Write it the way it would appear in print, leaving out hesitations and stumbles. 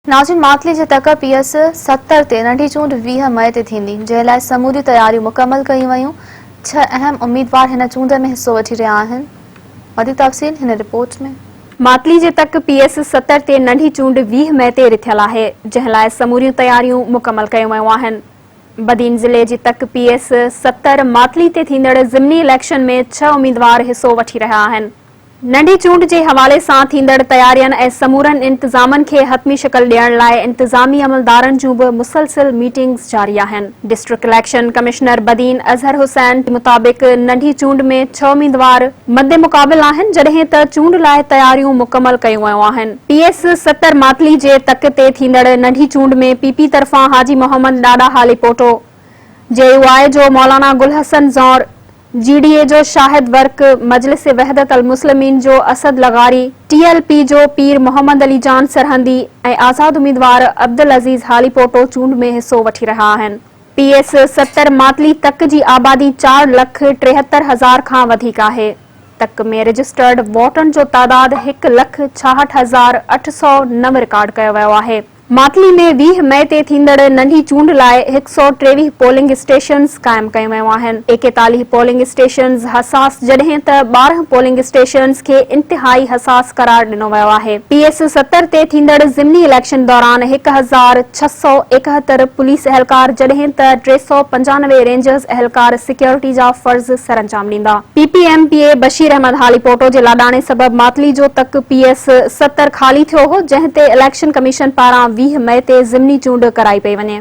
नाज़रीन, मातली जे तक PS 70 ते नंढी चूंड 20 मई ते थींदी, जंहिं लाइ समूरी तयारियूं मुकमल कयूं वयूं। 6 अहम उम्मीदवार हिन चूंड में हिस्सो वठी रहिया आहिनि। वधीक तफ़सील हिन रिपोर्ट में। मातली जे तक PS 70 ते नंढी चूंड 20 मई ते रिथियल आहे, जंहिं लाइ समूरियूं तयारियूं मुकमल कयूं वयूं आहिनि। बदीन ज़िले जी तक PS 70 मातली ते थींदड़ ज़िमनी इलेक्शन में 6 उम्मीदवार हिस्सो वठी रहिया आहिनि। नंढी चूंड जे हवाले सां थींदड़ तयारियुनि ऐं समूरनि इंतज़ामनि खे हतमी शिकल ॾियण लाइ इंतज़ामी अमलदारनि जूं बि मुसलसिल मीटिंग्स जारी आहिनि। District election commissioner Badin Azhar Hussain मुताबिक़ नंढी चूंड में 6 उम्मीदवार मद्दे मुक़ाबिल आहिनि, जॾहिं त चूंड लाइ तयारियूं मुकमल कयूं वयूं आहिनि। PS 70 मातली जे तक ते थींदड़ नंढी चूंड में PP तरफ़ां हाजी मोहम्मद ॾाॾा हालीपोटो, JUI जो मौलाना गुल हसन ज़ौर, GDA जो शाहिद वर्क, मजलिस वहदत अल मुस्लिमीन जो असद लगारी, TLP जो पीर मोहम्मद अली जान सरहंदी ऐं आज़ाद उम्मीदवार अब्दुल अज़ीज़ हालीपोटो चूंड में हिस्सो वठी रहिया आहिनि। PS 70 मातली तक जी आबादी 4,73,000 खां वधीक आहे। तक में रजिस्टर्ड वोटनि जो तादाद 1,66,809 रिकॉर्ड कयो वियो आहे। मातली में 20 मई ते थींदड़ नंढी चूंड लाइ 123 पोलिंग स्टेशन्स क़ाइम कयूं वयूं आहिनि। 41 पोलिंग स्टेशन्स हसास, जॾहिं त 12 पोलिंग स्टेशन्स खे इंतिहाई हसास करार ॾिनो वियो आहे। PS 70 ते थींदड़ ज़िमनी इलेक्शन दौरान 1,671 पुलिस एहलकार, जॾहिं त 395 रेंजर्स एहलकार सिक्योरिटी जा फर्ज़ सरअंजाम ॾींदा। PPMPA बशीर अहमद हालीपोटो जे लाॾाणे सबबि मातली जो तक PS 70 ख़ाली थियो हो, जंहिं ते इलेक्शन कमीशन पारां 20 मई ते ज़िमनी चूंड कराई पई वञे।